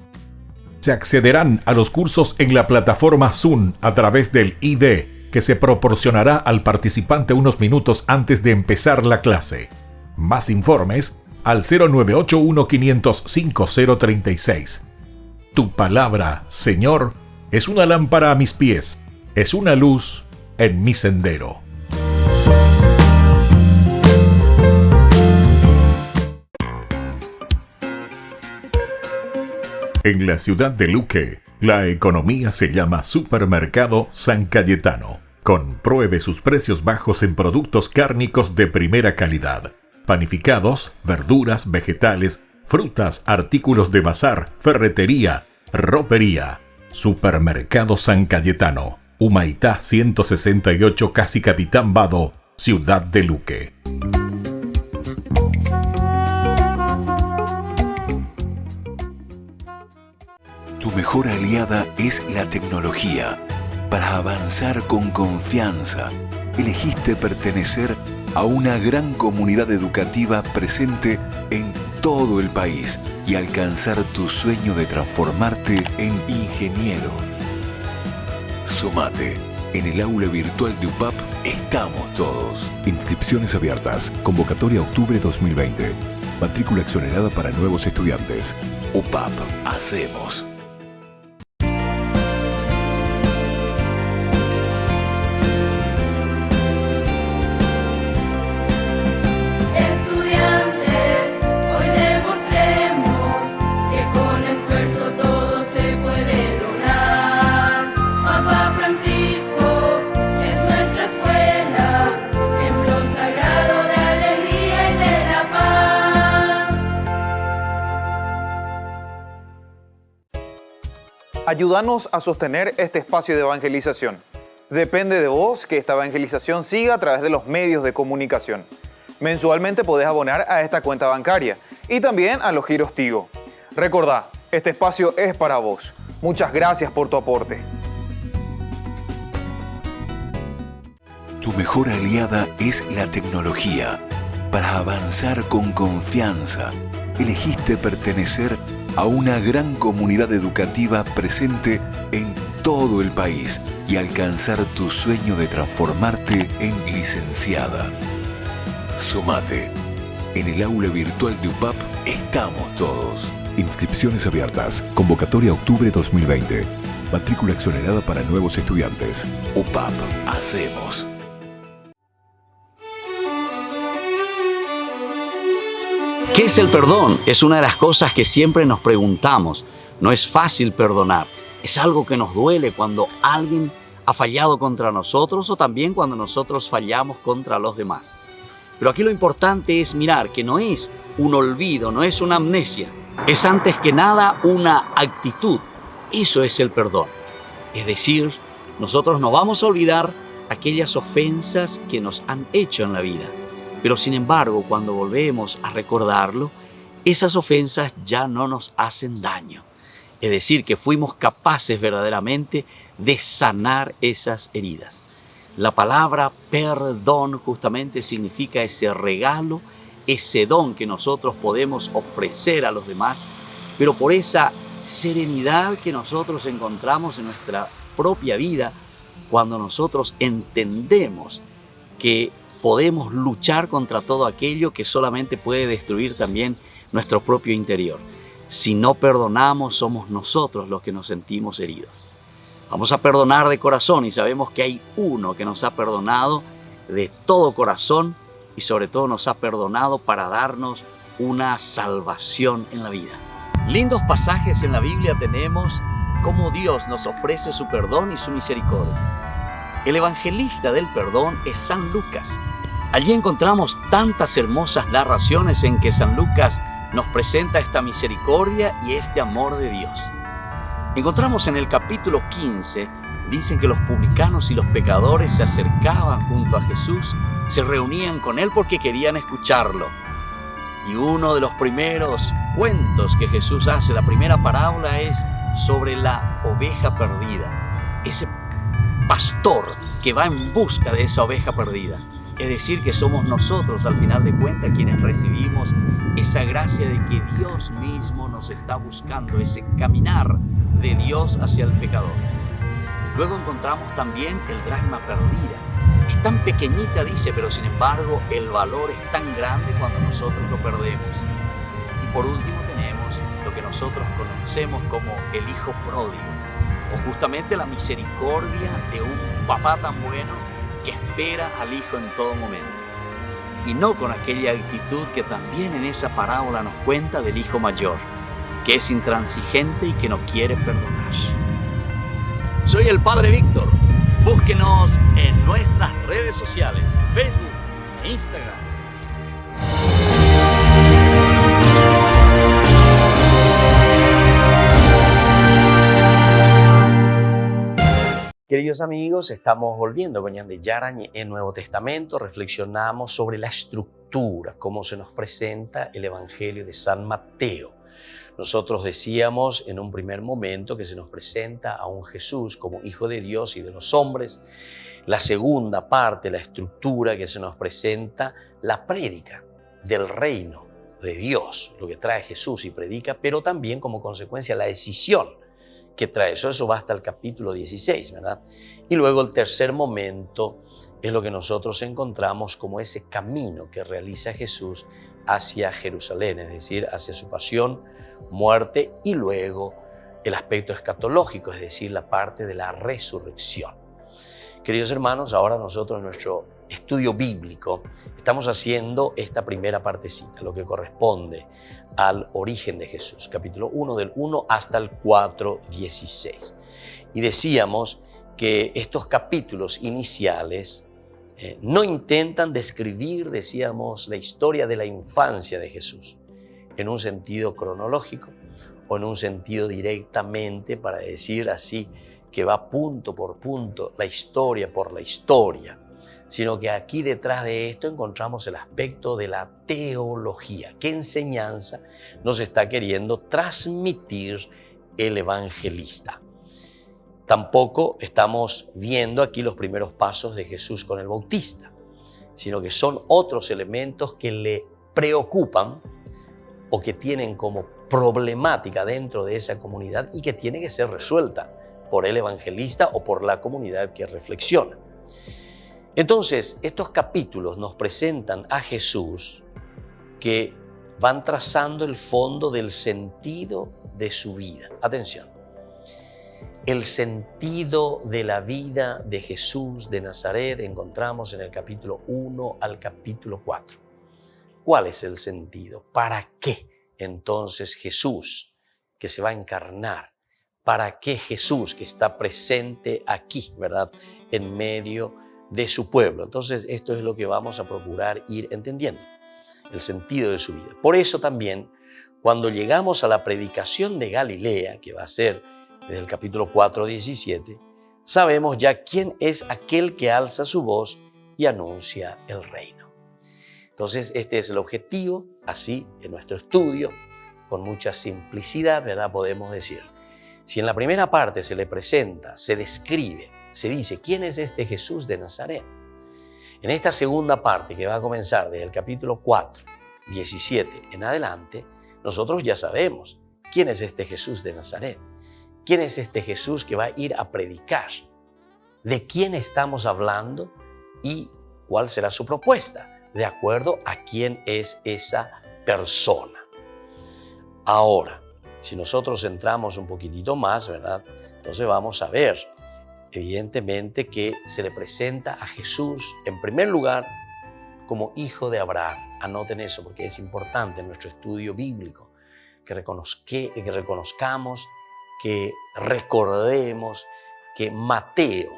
Se accederán a los cursos en la plataforma Zoom a través del ID que se proporcionará al participante unos minutos antes de empezar la clase. Más informes al 0981-500-5036. Tu palabra, Señor, es una lámpara a mis pies, es una luz en mi sendero. En la ciudad de Luque, la economía se llama Supermercado San Cayetano. Compruebe sus precios bajos en productos cárnicos de primera calidad. Panificados, verduras, vegetales, frutas, artículos de bazar, ferretería, ropería. Supermercado San Cayetano, Humaitá 168, Casi Capitán Vado, ciudad de Luque. Tu mejor aliada es la tecnología. Para avanzar con confianza, elegiste pertenecer a una gran comunidad educativa presente en todo el país y alcanzar tu sueño de transformarte en ingeniero. Sumate. En el aula virtual de UPAP estamos todos. Inscripciones abiertas. Convocatoria octubre 2020. Matrícula exonerada para nuevos estudiantes. UPAP. Hacemos. Ayúdanos a sostener este espacio de evangelización. Depende de vos que esta evangelización siga a través de los medios de comunicación. Mensualmente podés abonar a esta cuenta bancaria y también a los giros Tigo. Recordá, este espacio es para vos. Muchas gracias por tu aporte. Tu mejor aliada es la tecnología. Para avanzar con confianza, elegiste pertenecer a una gran comunidad educativa presente en todo el país y alcanzar tu sueño de transformarte en licenciada. Sumate. En el aula virtual de UPAP estamos todos. Inscripciones abiertas. Convocatoria octubre 2020. Matrícula exonerada para nuevos estudiantes. UPAP. Hacemos. ¿Qué es el perdón? Es una de las cosas que siempre nos preguntamos. No es fácil perdonar. Es algo que nos duele cuando alguien ha fallado contra nosotros o también cuando nosotros fallamos contra los demás. Pero aquí lo importante es mirar que no es un olvido, no es una amnesia. Es antes que nada una actitud. Eso es el perdón. Es decir, Nosotros no vamos a olvidar aquellas ofensas que nos han hecho en la vida, pero sin embargo, cuando volvemos a recordarlo, esas ofensas ya no nos hacen daño. Es decir, que fuimos capaces verdaderamente de sanar esas heridas. La palabra perdón justamente significa ese regalo, ese don que nosotros podemos ofrecer a los demás, pero por esa serenidad que nosotros encontramos en nuestra propia vida, cuando nosotros entendemos que podemos luchar contra todo aquello que solamente puede destruir también nuestro propio interior. Si no perdonamos, somos nosotros los que nos sentimos heridos. Vamos a perdonar de corazón y sabemos que hay uno que nos ha perdonado de todo corazón y sobre todo nos ha perdonado para darnos una salvación en la vida. Lindos pasajes en la Biblia tenemos cómo Dios nos ofrece su perdón y su misericordia. El evangelista del perdón es San Lucas. Allí encontramos tantas hermosas narraciones en que San Lucas nos presenta esta misericordia y este amor de Dios. Encontramos en el capítulo 15, dicen que los publicanos y los pecadores se acercaban junto a Jesús, se reunían con Él porque querían escucharlo. Y uno de los primeros cuentos que Jesús hace, la primera parábola, es sobre la oveja perdida. Ese pastor que va en busca de esa oveja perdida. Es decir, que somos nosotros, al final de cuentas, quienes recibimos esa gracia de que Dios mismo nos está buscando, ese caminar de Dios hacia el pecador. Luego encontramos también el dracma perdida. Es tan pequeñita, dice, pero sin embargo el valor es tan grande cuando nosotros lo perdemos. Y por último tenemos lo que nosotros conocemos como el hijo pródigo, o justamente la misericordia de un papá tan bueno que espera al hijo en todo momento. Y no con aquella actitud que también en esa parábola nos cuenta del hijo mayor, que es intransigente y que no quiere perdonar. Soy el Padre Víctor. Búsquenos en nuestras redes sociales, Facebook e Instagram. Queridos amigos, estamos volviendo con Ñan de Yarañe en Nuevo Testamento. Reflexionamos sobre la estructura, cómo se nos presenta el Evangelio de San Mateo. Nosotros decíamos en un primer momento que se nos presenta a un Jesús como Hijo de Dios y de los hombres. La segunda parte, la estructura que se nos presenta, la prédica del reino de Dios, lo que trae Jesús y predica, pero también como consecuencia la decisión que trae eso va hasta el capítulo 16, ¿verdad? Y luego el tercer momento es lo que nosotros encontramos como ese camino que realiza Jesús hacia Jerusalén, es decir, hacia su pasión, muerte y luego el aspecto escatológico, es decir, la parte de la resurrección. Queridos hermanos, ahora nosotros en nuestro estudio bíblico estamos haciendo esta primera partecita, lo que corresponde al origen de Jesús, capítulo 1 del 1 hasta el 4:16. Y decíamos que estos capítulos iniciales no intentan describir, decíamos, la historia de la infancia de Jesús en un sentido cronológico o en un sentido directamente, para decir así, que va punto por punto, la historia por la historia, sino que aquí detrás de esto encontramos el aspecto de la teología. ¿Qué enseñanza nos está queriendo transmitir el evangelista? Tampoco estamos viendo aquí los primeros pasos de Jesús con el Bautista, sino que son otros elementos que le preocupan o que tienen como problemática dentro de esa comunidad y que tiene que ser resuelta por el evangelista o por la comunidad que reflexiona. Entonces, estos capítulos nos presentan a Jesús que van trazando el fondo del sentido de su vida. Atención, el sentido de la vida de Jesús de Nazaret encontramos en el capítulo 1 al capítulo 4. ¿Cuál es el sentido? ¿Para qué entonces Jesús que se va a encarnar? ¿Para qué Jesús que está presente aquí, verdad, en medio de su pueblo? Entonces, esto es lo que vamos a procurar ir entendiendo, el sentido de su vida. Por eso también, cuando llegamos a la predicación de Galilea, que va a ser desde el capítulo 4:17, sabemos ya quién es aquel que alza su voz y anuncia el reino. Entonces, este es el objetivo, así en nuestro estudio, con mucha simplicidad, ¿verdad? Podemos decir, si en la primera parte se le presenta, se describe, se dice quién es este Jesús de Nazaret, en esta segunda parte que va a comenzar desde el capítulo 4, 17 en adelante, nosotros ya sabemos quién es este Jesús de Nazaret, quién es este Jesús que va a ir a predicar, de quién estamos hablando y cuál será su propuesta, de acuerdo a quién es esa persona. Ahora, si nosotros entramos un poquitito más, ¿verdad? Entonces vamos a ver, evidentemente, que se le presenta a Jesús, en primer lugar, como hijo de Abraham. Anoten eso porque es importante en nuestro estudio bíblico, que reconozcamos, que recordemos que Mateo,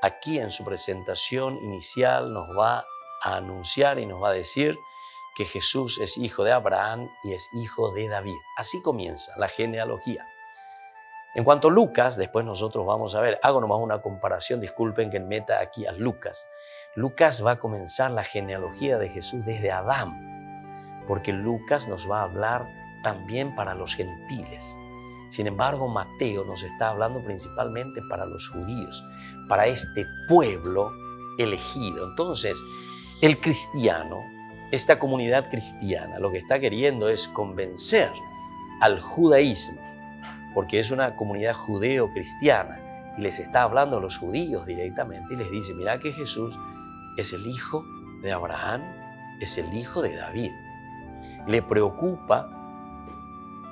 aquí en su presentación inicial, nos va a anunciar y nos va a decir que Jesús es hijo de Abraham y es hijo de David. Así comienza la genealogía. En cuanto a Lucas, después nosotros vamos a ver, hago nomás una comparación, disculpen que meta aquí a Lucas. Lucas va a comenzar la genealogía de Jesús desde Adán, porque Lucas nos va a hablar también para los gentiles. Sin embargo, Mateo nos está hablando principalmente para los judíos, para este pueblo elegido. Entonces, el cristiano, esta comunidad cristiana, lo que está queriendo es convencer al judaísmo, porque es una comunidad judeo-cristiana, y les está hablando a los judíos directamente y les dice, mira que Jesús es el hijo de Abraham, es el hijo de David. Le preocupa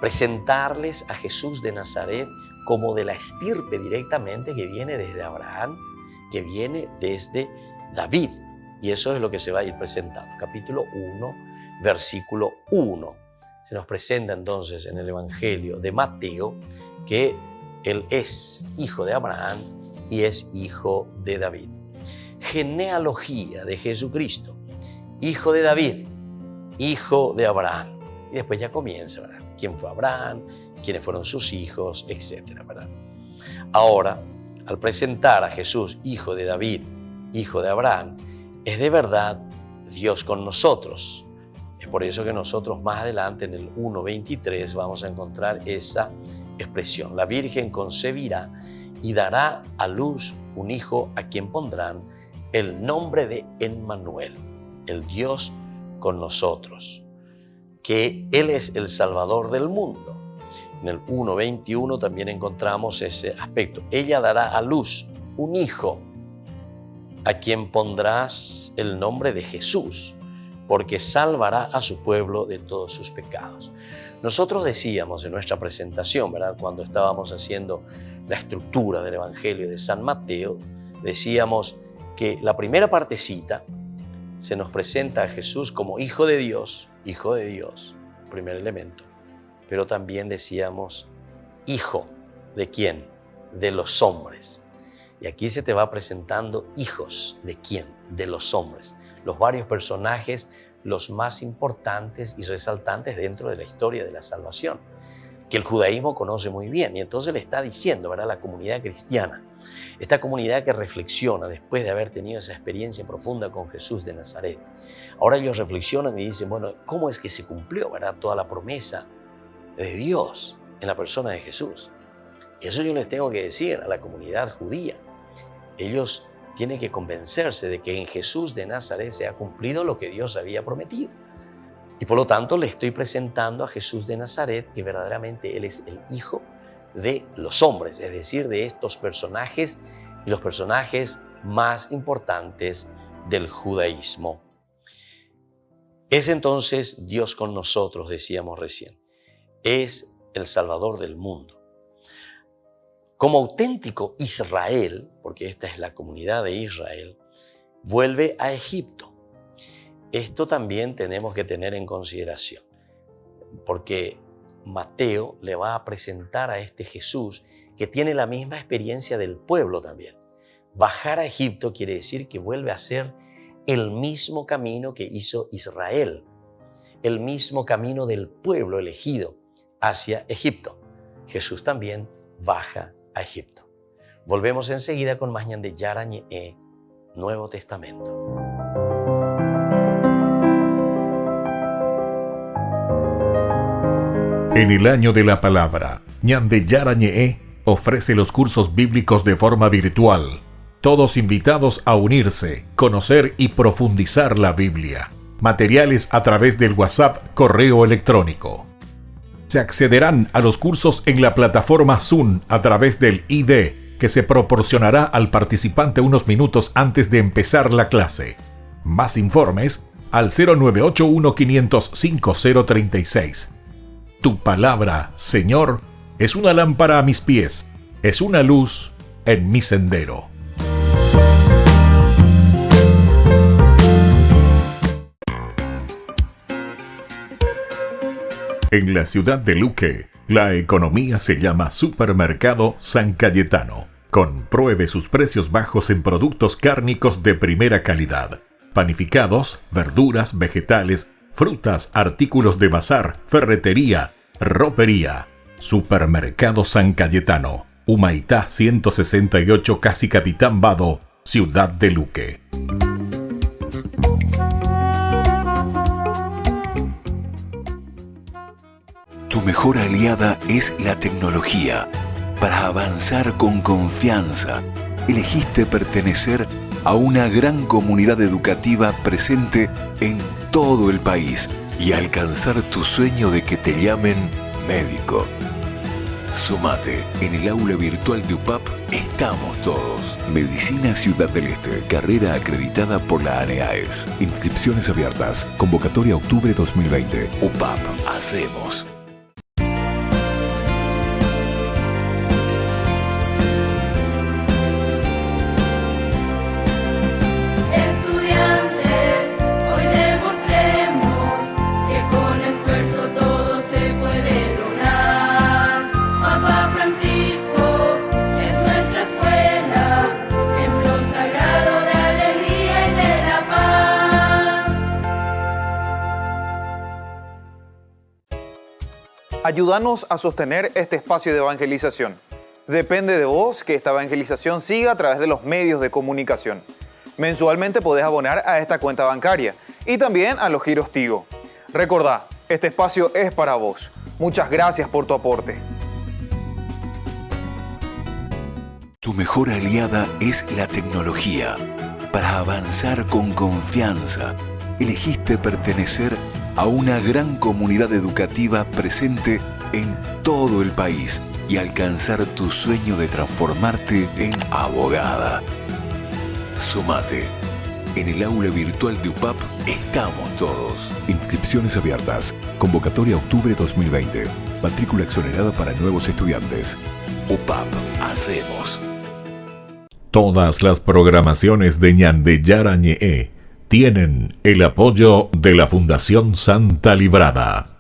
presentarles a Jesús de Nazaret como de la estirpe directamente que viene desde Abraham, que viene desde David. Y eso es lo que se va a ir presentando. Capítulo 1, versículo 1. Se nos presenta entonces en el Evangelio de Mateo que él es hijo de Abraham y es hijo de David. Genealogía de Jesucristo, hijo de David, hijo de Abraham. Y después ya comienza, ¿verdad? ¿Quién fue Abraham? ¿Quiénes fueron sus hijos? Etcétera, ¿verdad? Ahora, al presentar a Jesús, hijo de David, hijo de Abraham, es de verdad Dios con nosotros. Es por eso que nosotros más adelante en el 1:23 vamos a encontrar esa expresión. La Virgen concebirá y dará a luz un hijo a quien pondrán el nombre de Emmanuel, el Dios con nosotros, que Él es el Salvador del mundo. En el 1:21 también encontramos ese aspecto. Ella dará a luz un hijo a quien pondrás el nombre de Jesús, porque salvará a su pueblo de todos sus pecados. Nosotros decíamos en nuestra presentación, ¿verdad? Cuando estábamos haciendo la estructura del Evangelio de San Mateo, decíamos que la primera partecita se nos presenta a Jesús como hijo de Dios, primer elemento. Pero también decíamos, hijo ¿de quién? De los hombres. Y aquí se te va presentando hijos ¿de quién? De los hombres. Los varios personajes, los más importantes y resaltantes dentro de la historia de la salvación, que el judaísmo conoce muy bien. Y entonces le está diciendo, ¿verdad?, la comunidad cristiana, esta comunidad que reflexiona después de haber tenido esa experiencia profunda con Jesús de Nazaret. Ahora ellos reflexionan y dicen, bueno, ¿cómo es que se cumplió, ¿verdad?, toda la promesa de Dios en la persona de Jesús? Y eso yo les tengo que decir a la comunidad judía. Ellos tienen que convencerse de que en Jesús de Nazaret se ha cumplido lo que Dios había prometido. Y por lo tanto le estoy presentando a Jesús de Nazaret que verdaderamente Él es el Hijo de los hombres, es decir, de estos personajes y los personajes más importantes del judaísmo. Es entonces Dios con nosotros, decíamos recién. Es el Salvador del mundo. Como auténtico Israel, porque esta es la comunidad de Israel, vuelve a Egipto. Esto también tenemos que tener en consideración, porque Mateo le va a presentar a este Jesús que tiene la misma experiencia del pueblo también. Bajar a Egipto quiere decir que vuelve a hacer el mismo camino que hizo Israel, el mismo camino del pueblo elegido hacia Egipto. Jesús también baja a Egipto. Volvemos enseguida con más Ñande Yarañe, Nuevo Testamento. En el año de la palabra, Ñande Yarañe ofrece los cursos bíblicos de forma virtual. Todos invitados a unirse, conocer y profundizar la Biblia. Materiales a través del WhatsApp, correo electrónico. Se accederán a los cursos en la plataforma Zoom a través del ID, que se proporcionará al participante unos minutos antes de empezar la clase. Más informes al 0981-500-5036. Tu palabra, Señor, es una lámpara a mis pies, es una luz en mi sendero. En la ciudad de Luque, la economía se llama Supermercado San Cayetano. Compruebe sus precios bajos en productos cárnicos de primera calidad. Panificados, verduras, vegetales, frutas, artículos de bazar, ferretería, ropería. Supermercado San Cayetano, Humaitá 168, Casi Capitán Vado, ciudad de Luque. Tu mejor aliada es la tecnología. Para avanzar con confianza, elegiste pertenecer a una gran comunidad educativa presente en todo el país y alcanzar tu sueño de que te llamen médico. Sumate. En el aula virtual de UPAP estamos todos. Medicina Ciudad del Este. Carrera acreditada por la ANEAES. Inscripciones abiertas. Convocatoria octubre 2020. UPAP. Hacemos. Ayúdanos a sostener este espacio de evangelización. Depende de vos que esta evangelización siga a través de los medios de comunicación. Mensualmente podés abonar a esta cuenta bancaria y también a los giros Tigo. Recordá, este espacio es para vos. Muchas gracias por tu aporte. Tu mejor aliada es la tecnología. Para avanzar con confianza, elegiste pertenecer a una gran comunidad educativa presente en todo el país y alcanzar tu sueño de transformarte en abogada. Sumate. En el aula virtual de UPAP estamos todos. Inscripciones abiertas. Convocatoria octubre 2020. Matrícula exonerada para nuevos estudiantes. UPAP. Hacemos. Todas las programaciones de Ñande Yarañe tienen el apoyo de la Fundación Santa Librada.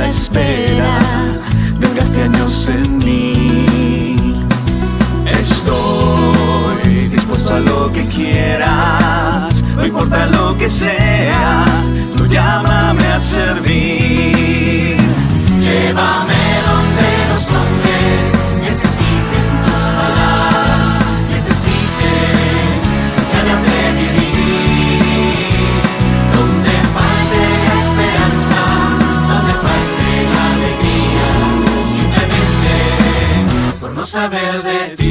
Espera, vengas años en mí. Estoy dispuesto a lo que quieras, no importa lo que sea, tú llámame a servir. Llévame donde los hombres necesiten tus palabras, necesiten ganas de vivir. Donde falte la esperanza, donde falte la alegría, simplemente por no saber de ti.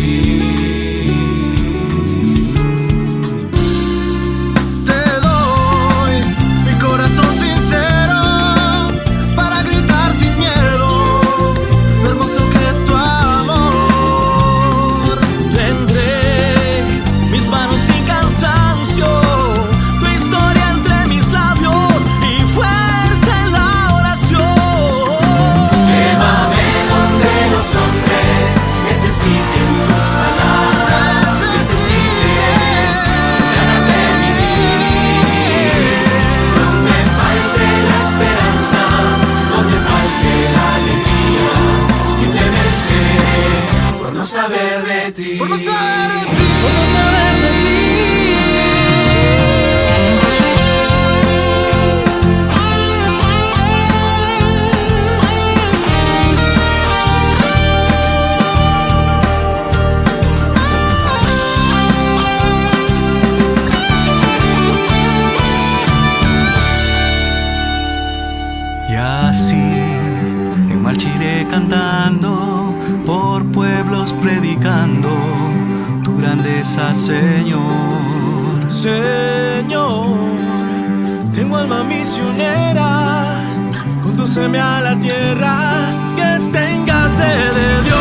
Lleva cantando, por pueblos predicando tu grandeza, Señor. Señor, tengo alma misionera, condúceme a la tierra que tenga sed de Dios.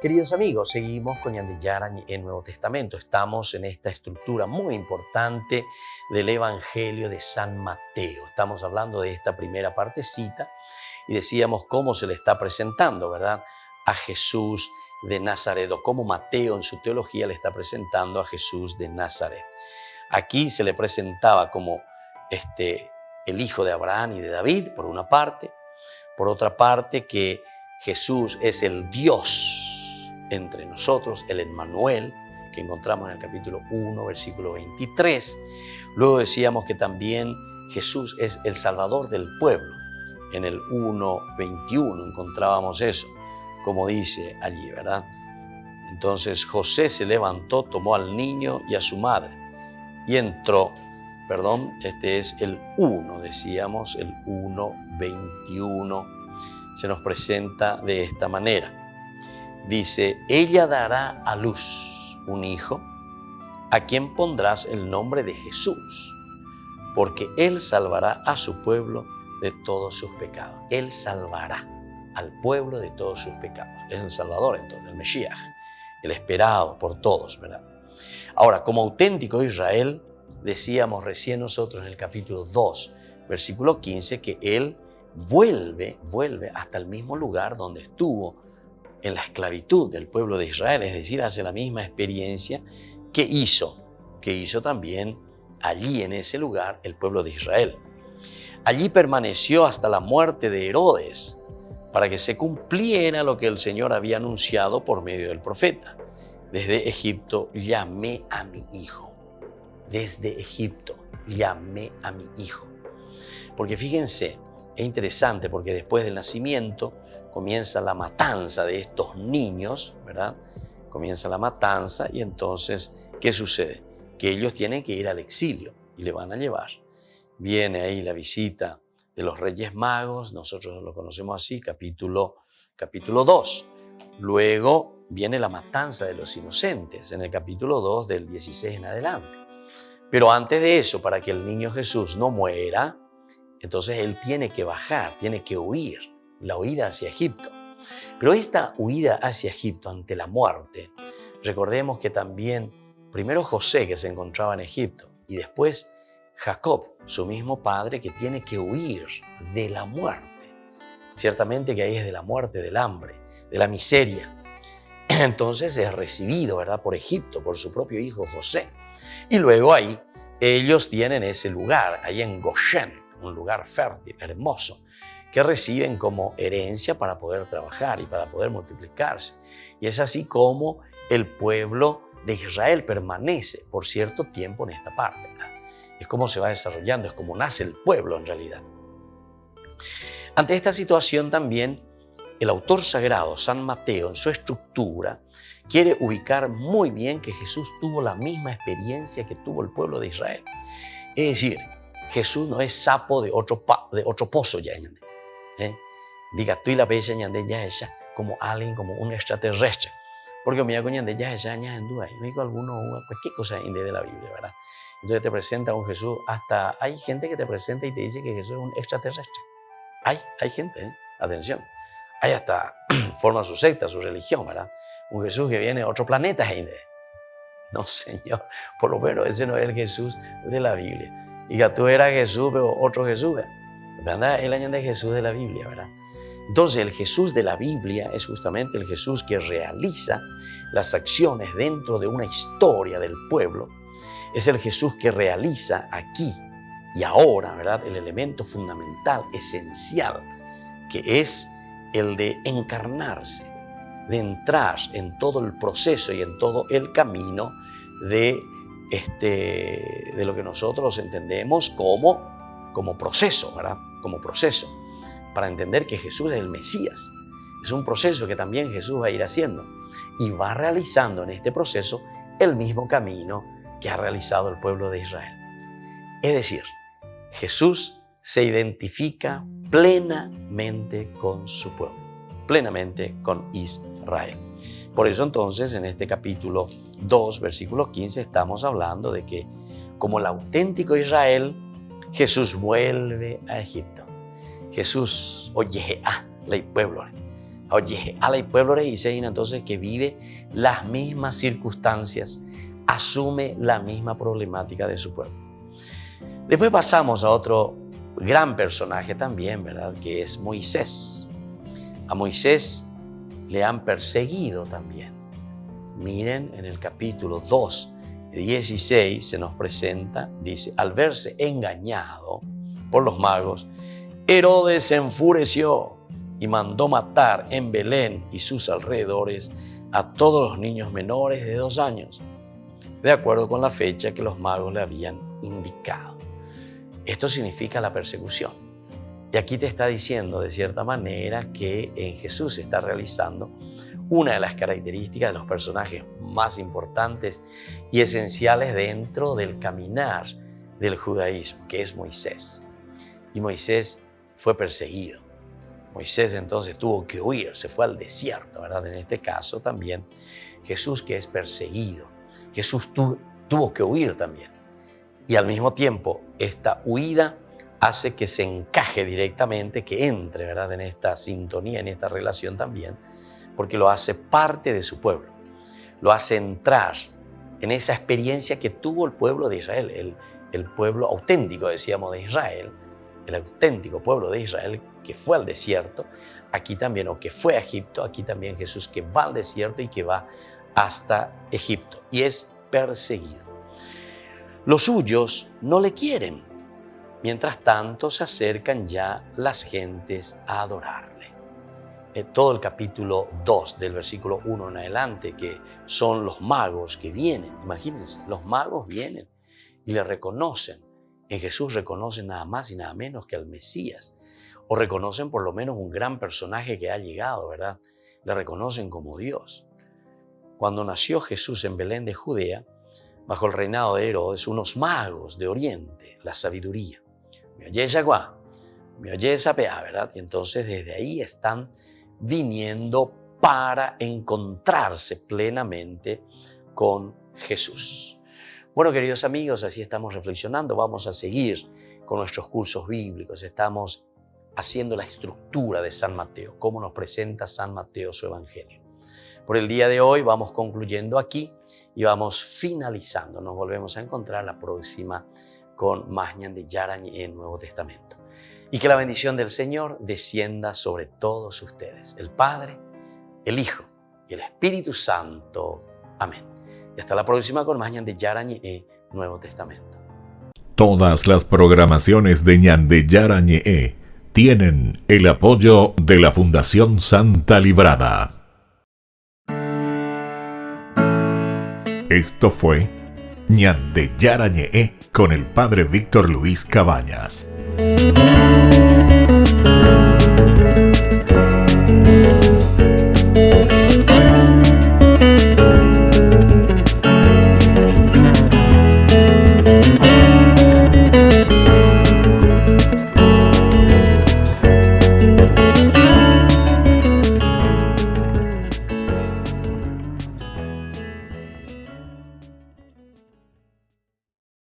Queridos amigos, seguimos con Ñande Yarañe en Nuevo Testamento. Estamos en esta estructura muy importante del Evangelio de San Mateo. Estamos hablando de esta primera partecita y decíamos cómo se le está presentando, ¿verdad?, a Jesús de Nazaret, o cómo Mateo en su teología le está presentando a Jesús de Nazaret. Aquí se le presentaba como el hijo de Abraham y de David, por una parte. Por otra parte, que Jesús es el Dios entre nosotros, el Emmanuel, que encontramos en el capítulo 1, versículo 23. Luego decíamos que también Jesús es el Salvador del pueblo. En el 1:21 encontrábamos eso, como dice allí, ¿verdad? Entonces José se levantó, tomó al niño y a su madre y entró. Este es el 1, decíamos, el 1:21 se nos presenta de esta manera. Dice, ella dará a luz un hijo, a quien pondrás el nombre de Jesús, porque él salvará a su pueblo de todos sus pecados. Él salvará al pueblo de todos sus pecados. Es el Salvador, entonces, el Mesías, el esperado por todos, ¿verdad? Ahora, como auténtico Israel, decíamos recién nosotros en el capítulo 2, versículo 15, que él vuelve hasta el mismo lugar donde estuvo en la esclavitud del pueblo de Israel, es decir, hace la misma experiencia que hizo también allí en ese lugar el pueblo de Israel. Allí permaneció hasta la muerte de Herodes, para que se cumpliera lo que el Señor había anunciado por medio del profeta. Desde Egipto llamé a mi hijo. Desde Egipto llamé a mi hijo. Porque fíjense, es interesante porque después del nacimiento comienza la matanza de estos niños, ¿verdad? Comienza la matanza y entonces, ¿qué sucede? Que ellos tienen que ir al exilio y le van a llevar. Viene ahí la visita de los Reyes Magos, nosotros lo conocemos así, capítulo 2. Luego viene la matanza de los inocentes en el capítulo 2 del 16 en adelante. Pero antes de eso, para que el niño Jesús no muera, entonces él tiene que bajar, tiene que huir, la huida hacia Egipto. Pero esta huida hacia Egipto ante la muerte, recordemos que también primero José, que se encontraba en Egipto, y después Jacob, su mismo padre, que tiene que huir de la muerte. Ciertamente que ahí es de la muerte, del hambre, de la miseria. Entonces es recibido, ¿verdad?, por Egipto, por su propio hijo José. Y luego ahí ellos tienen ese lugar, ahí en Goshen, un lugar fértil, hermoso, que reciben como herencia para poder trabajar y para poder multiplicarse. Y es así como el pueblo de Israel permanece por cierto tiempo en esta parte, ¿verdad? Es como se va desarrollando, es como nace el pueblo en realidad. Ante esta situación también, el autor sagrado, San Mateo, en su estructura, quiere ubicar muy bien que Jesús tuvo la misma experiencia que tuvo el pueblo de Israel. Es decir, Jesús no es sapo de otro pozo ya, Diga, tú y la bella ya ella como alguien, como un extraterrestre. Porque mira, ya ella en duda, no digo alguno, cualquier cosa de la Biblia, ¿verdad? Entonces te presenta un Jesús, hasta hay gente que te presenta y te dice que Jesús es un extraterrestre. Hay gente, Atención. Ahí hasta forma su secta, su religión, ¿verdad? Un Jesús que viene de otro planeta, gente. No, Señor, por lo menos ese no es el Jesús de la Biblia. Y que tú eras Jesús, pero otro Jesús, ¿verdad? El año de Jesús de la Biblia, ¿verdad? Entonces, el Jesús de la Biblia es justamente el Jesús que realiza las acciones dentro de una historia del pueblo. Es el Jesús que realiza aquí y ahora, ¿verdad? El elemento fundamental, esencial, que es el de encarnarse, de entrar en todo el proceso y en todo el camino de lo que nosotros entendemos como proceso, ¿verdad? Como proceso, para entender que Jesús es el Mesías. Es un proceso que también Jesús va a ir haciendo y va realizando en este proceso el mismo camino que ha realizado el pueblo de Israel. Es decir, Jesús se identifica plenamente con su pueblo, plenamente con Israel. Por eso entonces en este capítulo 2, versículo 15, estamos hablando de que como el auténtico Israel, Jesús vuelve a Egipto. Jesús, oye, la pueblo. Oye, a la pueblo dice entonces que vive las mismas circunstancias, asume la misma problemática de su pueblo. Después pasamos a otro gran personaje también, ¿verdad? Que es Moisés. A Moisés le han perseguido también. Miren, en el capítulo 2, 16 se nos presenta, dice, al verse engañado por los magos, Herodes se enfureció y mandó matar en Belén y sus alrededores a todos los niños menores de 2 años, de acuerdo con la fecha que los magos le habían indicado. Esto significa la persecución. Y aquí te está diciendo de cierta manera que en Jesús se está realizando una de las características de los personajes más importantes y esenciales dentro del caminar del judaísmo, que es Moisés. Y Moisés fue perseguido. Moisés entonces tuvo que huir, se fue al desierto, ¿verdad? En este caso también Jesús, que es perseguido. Jesús tuvo que huir también. Y al mismo tiempo, esta huida hace que se encaje directamente, que entre, ¿verdad? En esta sintonía, en esta relación también, porque lo hace parte de su pueblo. Lo hace entrar en esa experiencia que tuvo el pueblo de Israel, el pueblo auténtico, decíamos, de Israel, el auténtico pueblo de Israel que fue al desierto, aquí también, o que fue a Egipto, aquí también Jesús que va al desierto y que va hasta Egipto y es perseguido. Los suyos no le quieren, mientras tanto se acercan ya las gentes a adorarle. Todo el capítulo 2 del versículo 1 en adelante, que son los magos que vienen, imagínense, los magos vienen y le reconocen. En Jesús reconocen nada más y nada menos que al Mesías, o reconocen por lo menos un gran personaje que ha llegado, ¿verdad? Le reconocen como Dios. Cuando nació Jesús en Belén de Judea, bajo el reinado de Herodes, unos magos de Oriente, la sabiduría, me oyes agua, me oyes apea, ¿verdad? Y entonces desde ahí están viniendo para encontrarse plenamente con Jesús. Bueno, queridos amigos, así estamos reflexionando. Vamos a seguir con nuestros cursos bíblicos. Estamos haciendo la estructura de San Mateo, cómo nos presenta San Mateo su Evangelio. Por el día de hoy vamos concluyendo aquí y vamos finalizando. Nos volvemos a encontrar la próxima con más Ñan de Yarañe en Nuevo Testamento. Y que la bendición del Señor descienda sobre todos ustedes, el Padre, el Hijo y el Espíritu Santo. Amén. Y hasta la próxima con más Ñan de Yarañe en Nuevo Testamento. Todas las programaciones de Ñan de Yarañe tienen el apoyo de la Fundación Santa Librada. Esto fue Ñan de Yarañe con el Padre Víctor Luis Cabañas.